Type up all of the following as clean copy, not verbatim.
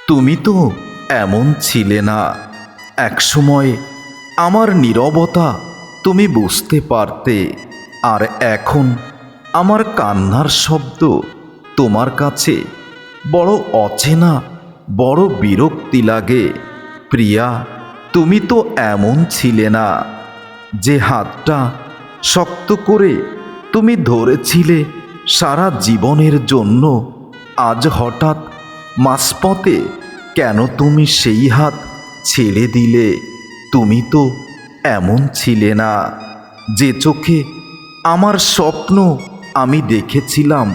তুমি তো এমন ছিলে না। একসময় আমার নীরবতা তুমি বুঝতে পারতে, আর এখন আমার কান্নার শব্দ তোমার কাছে বড় অচেনা, বড় বিরক্তি লাগে। প্রিয়া, তুমি তো এমন ছিলে না। যে হাতটা শক্ত করে তুমি ধরেছিলে সারা জীবনের জন্য, আজ হঠাৎ মাঝপথে কেন তুমি সেই হাত ছেড়ে দিলে? তুমি তো এমন ছিলে না। যে চোখে আমার স্বপ্ন আমি দেখেছিলাম,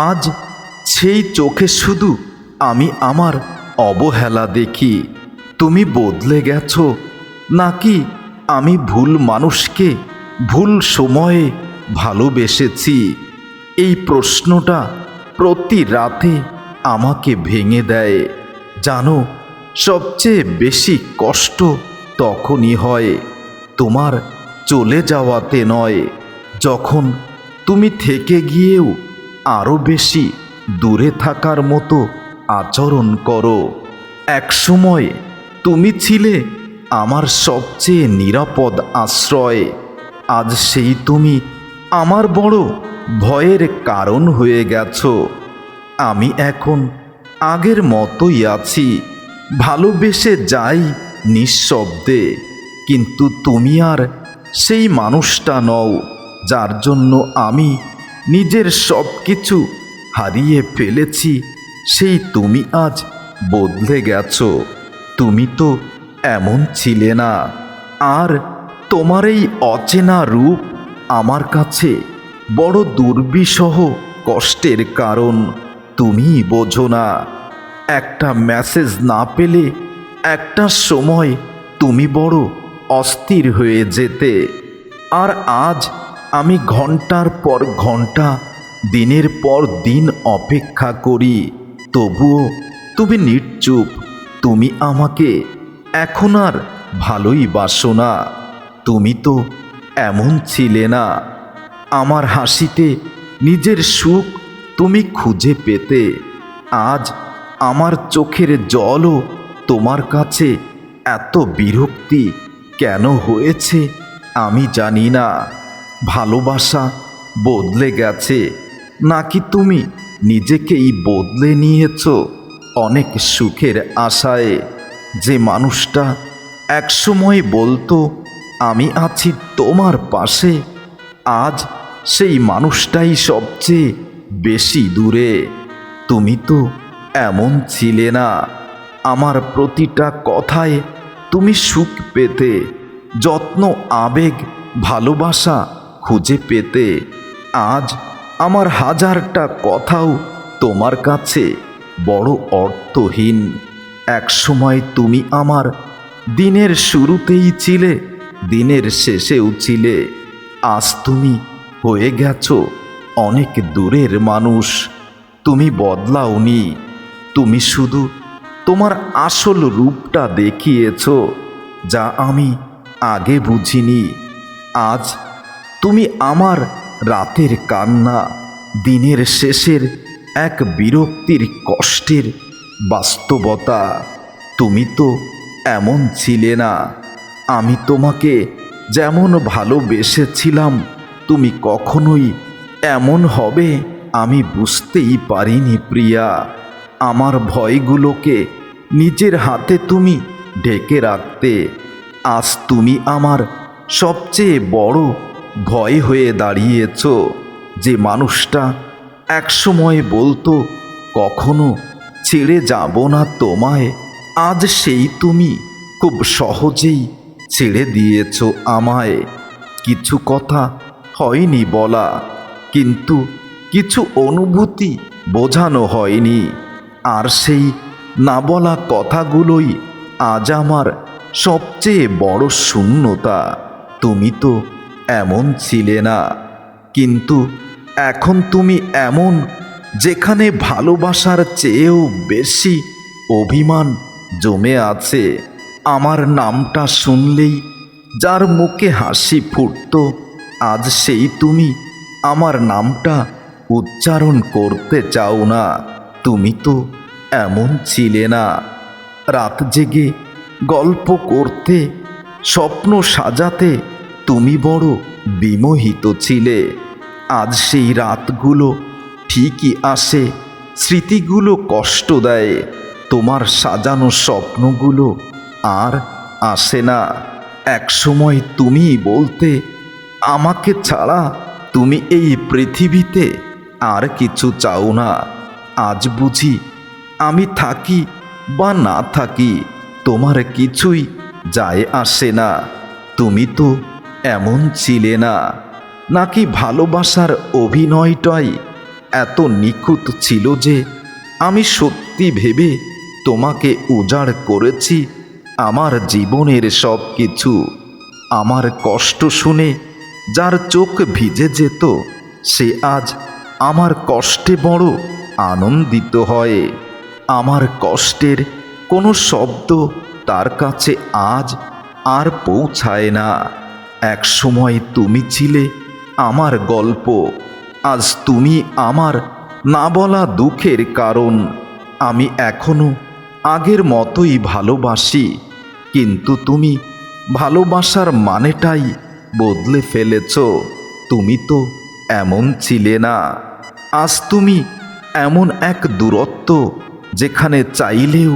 আজ সেই চোখে শুধু আমি আমার অবহেলা দেখি। তুমি বদলে গেছো, নাকি আমি ভুল মানুষকে ভুল সময়ে ভালোবেসেছি? এই প্রশ্নটা প্রতি রাতে আমাকে ভেঙে দেয়। জানো, সবচেয়ে বেশি কষ্ট তখনই হয় তোমার চলে যাওয়াতে নয়, যখন তুমি থেকে গিয়েও আরও বেশি দূরে থাকার মতো আচরণ করো। একসময় তুমি ছিলে আমার সবচেয়ে নিরাপদ আশ্রয়। আজ সেই তুমি আমার বড় ভয়ের কারণ হয়ে গেছো। আমি এখন আগের মতোই আছি, ভালোবেসে যাই নিঃশব্দে। কিন্তু তুমি আর সেই মানুষটা নও যার জন্য আমি নিজের সব কিছু হারিয়ে ফেলেছি। সেই তুমি আজ বদলে গেছো। তুমি তো এমন ছিলে না। আর তোমার এই অচেনা রূপ আমার কাছে বড় দুর্বিষহ কষ্টের কারণ। তুমিই বোঝো না। একটা মেসেজ না পেলে একটা সময় তুমি বড় অস্থির হয়ে যেতে, আর আজ আমি ঘন্টার পর ঘন্টা, দিনের পর দিন অপেক্ষা করি, তবুও তুমি নিশ্চুপ। তুমি আমাকে এখন আর ভালোই বাসো না। তুমি তো এমন ছিলে না। আমার হাসিতে নিজের সুখ তুমি খুঁজে পেতে। আজ আমার চোখের জলও তোমার কাছে এত বিরক্তি কেন হয়েছে আমি জানি না। ভালোবাসা বদলে গেছে, নাকি তুমি নিজেকেই বদলে নিয়েছো অনেক সুখের আশায়? যে মানুষটা একসময় বলতো আমি আছি তোমার পাশে, আজ সেই মানুষটাই সবচেয়ে বেশি দূরে। তুমি তো এমন ছিলে না। আমার প্রতিটা কথায় তুমি সুখ পেতে, যত্ন, আবেগ, ভালোবাসা খুঁজে পেতে। আজ আমার হাজারটা কথাও তোমার কাছে বড় অর্থহীন। একসময় তুমি আমার দিনের শুরুতেই ছিলে, দিনের শেষেও ছিলে। আজ তুমি হয়ে গেছো অনেক দূরের মানুষ। তুমি বদলাওনি, তুমি শুধু তোমার আসল রূপটা দেখিয়েছো, যা আমি আগে বুঝিনি। আজ তুমি আমার রাতের কান্না, দিনের শেষের এক বিরক্তির কষ্টের বাস্তবতা। তুমি তো এমন ছিলে না। আমি তোমাকে যেমন ভালোবেসেছিলাম, তুমি কখনোই এমন হবে আমি বুঝতেই পারিনি প্রিয়া। আমার ভয়গুলোকে নিজের হাতে তুমি ঢেকে রাখতে। আজ তুমি আমার সবচেয়ে বড় ভয় হয়ে দাঁড়িয়েছ। যে মানুষটা একসময় বলতো কখনো ছেড়ে যাব না তোমায়, আজ সেই তুমি খুব সহজেই ছেড়ে দিয়েছ আমায়। কিছু কথা হয়নি বলা, কিন্তু কিছু অনুভূতি বোঝানো হয়নি, আর সেই না বলা কথাগুলোই আজ আমার সবচেয়ে বড় শূন্যতা। তুমি তো এমন ছিলে না, কিন্তু এখন তুমি এমন, যেখানে ভালোবাসার চেয়েও বেশি অভিমান জমে আছে। আমার নামটা শুনলেই যার মুখে হাসি ফুটতো, আজ সেই তুমি আমার নামটা উচ্চারণ করতে চাও না। তুমি তো এমন ছিলে না। রাত জেগে গল্প করতে, স্বপ্ন সাজাতে তুমি বড় বিমোহিত ছিলে। আজ সেই রাতগুলো ঠিকই আসে, স্মৃতিগুলো কষ্ট দেয়। তোমার সাজানো স্বপ্নগুলো আর আসে না। একসময় তুমি বলতে, আমাকে ছাড়া তুমি এই পৃথিবীতে আর কিছু চাও না। আজ বুঝি আমি থাকি বা না থাকি তোমার কিছুই যায় আসে না। তুমি তো এমন ছিলে না। নাকি ভালোবাসার অভিনয়টাই এত নিখুঁত ছিল যে আমি সত্যি ভেবে তোমাকে উজাড় করেছি আমার জীবনের সব কিছু। আমার কষ্ট শুনে যার চোখ ভিজে যেত, সে আজ আমার কষ্টে বড় আনন্দিত হয়। আমার কষ্টের কোনো শব্দ তার কাছে আজ আর পৌঁছায় না। এক সময় তুমি ছিলে আমার গল্প, আজ তুমি আমার না বলা দুঃখের কারণ। আমি এখনো আগের মতোই ভালোবাসি, কিন্তু তুমি ভালোবাসার মানেটাই বদলে ফেলেছ। তুমি তো এমন ছিলে না। আজ তুমি এমন এক দূরত্ব যেখানে চাইলেও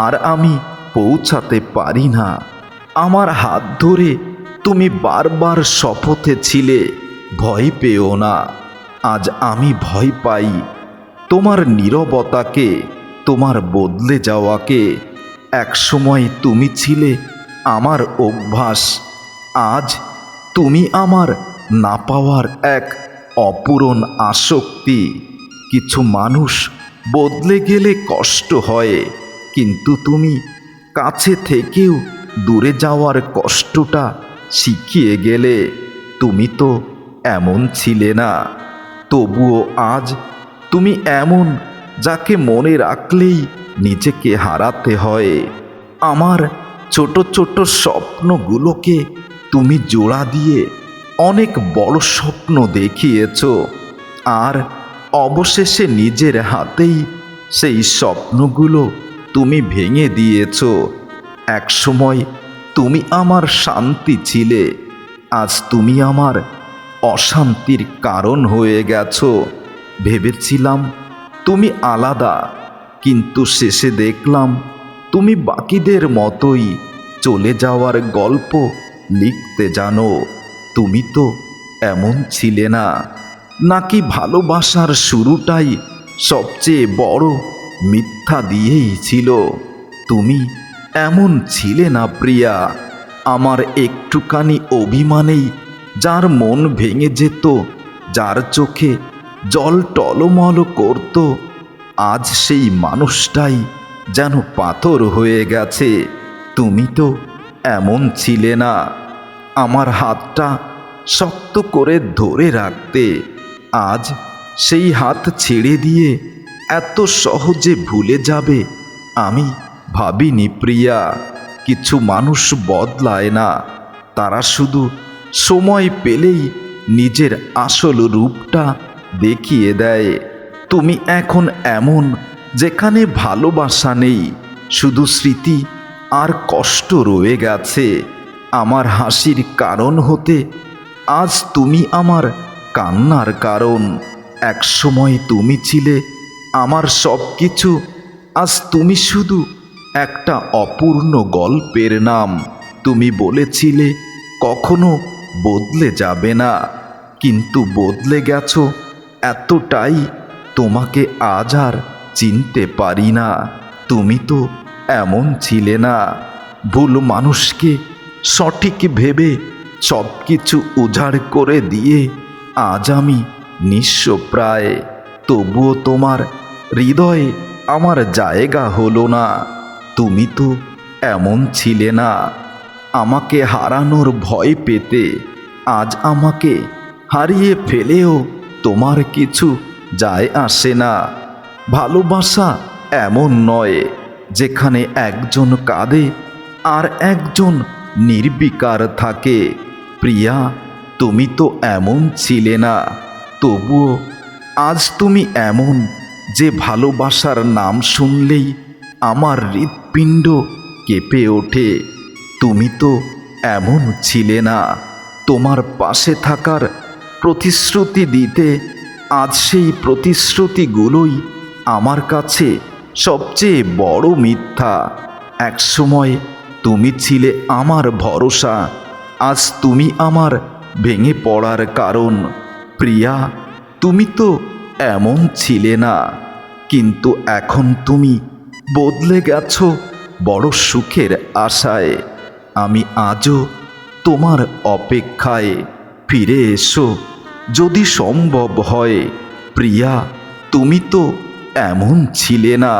আর আমি পৌঁছাতে পারি না। আমার হাত ধরে তুমি বারবার শপথে ছিলে, ভয় পেও না। আজ আমি ভয় পাই তোমার নীরবতাকে, তোমার বদলে যাওয়াকে। একসময় তুমি ছিলে আমার অভ্যাস, আজ তুমি আমার না পাওয়ার এক অপূরণ আসক্তি। কিছু মানুষ বদলে গেলে কষ্ট হয়, কিন্তু তুমি কাছে থেকেও দূরে যাওয়ার কষ্টটা শিখিয়ে গেলে। তুমি তো এমন ছিলে না, তবুও আজ তুমি এমন, যাকে মনে রাখলেই নিজেকে হারাতে হয়। আমার ছোট ছোট স্বপ্নগুলোকে তুমি জোড়া দিয়ে অনেক বড় স্বপ্ন দেখিয়েছ, আর অবশেষে নিজের হাতেই সেই স্বপ্নগুলো তুমি ভেঙে দিয়েছ। একসময় তুমি আমার শান্তি ছিলে, আজ তুমি আমার অশান্তির কারণ হয়ে গেছো। ভেবেছিলাম তুমি আলাদা, কিন্তু শেষে দেখলাম তুমি বাকিদের মতোই চলে যাওয়ার গল্প লিখতে জানো। তুমি তো এমন ছিলে না। নাকি ভালোবাসার শুরুটাই সবচেয়ে বড় মিথ্যা দিয়েই ছিল? তুমি এমন ছিলে না প্রিয়া। আমার একটুখানি অভিমানেই যার মন ভেঙে যেত, যার চোখে জল টলমল করত, আজ সেই মানুষটাই যেন পাথর হয়ে গেছে। তুমি তো এমন ছিলে না। আমার হাতটা শক্ত করে ধরে রাখতে, আজ সেই হাত ছেড়ে দিয়ে এত সহজে ভুলে যাবে আমি ভাবিনি প্রিয়া। কিছু মানুষ বদলায় না, তারা শুধু সময় পেলেই নিজের আসল রূপটা দেখিয়ে দেয়। তুমি এখন এমন, যেখানে ভালোবাসা নেই, শুধু স্মৃতি আর কষ্ট রয়ে গেছে। আমার হাসির কারণ হতে আজ তুমি আমার কান্নার কারণ। একসময় তুমি ছিলে আমার সব কিছু, আজ তুমি শুধু একটা অপূর্ণ গল্পের নাম। তুমি বলেছিলে কখনো বদলে যাবে না, কিন্তু বদলে গেছো এতটাই, তোমাকে আজ আর চিনতে পারি না। তুমি তো এমন ছিলে না। ভুল মানুষকে সঠিক ভেবে সব কিছু উজাড় করে দিয়ে আজ আমি নিঃস্ব প্রায়। তবুও তোমার হৃদয়ে আমার জায়গা হলো না। তুমি তো এমন ছিলে না। আমাকে হারানোর ভয় পেতে, আজ আমাকে হারিয়ে ফেলেও তোমার কিছু যায় আসে না। ভালোবাসা এমন নয় যেখানে একজন কাঁদে আর একজন নির্বিকার থাকে। প্রিয়া, তুমি তো এমন ছিলে না, তবুও আজ তুমি এমন, যে ভালোবাসার নাম শুনলেই আমার হৃৎপিণ্ড কেঁপে ওঠে। তুমি তো এমন ছিলে না। তোমার পাশে থাকার প্রতিশ্রুতি দিতে আজ সেই প্রতিশ্রুতিগুলোই আমার কাছে সবচেয়ে বড় মিথ্যা। একসময় তুমি ছিলে আমার ভরসা, আজ তুমি আমার ভেঙে পড়ার কারণ। প্রিয়া, তুমি তো এমন ছিলে না, কিন্তু এখন তুমি বদলে গেছো বড় সুখের আশায়। আমি আজও তোমার অপেক্ষায়। ফিরে এসো যদি সম্ভব হয়। প্রিয়া, তুমি তো এমন ছিলে না।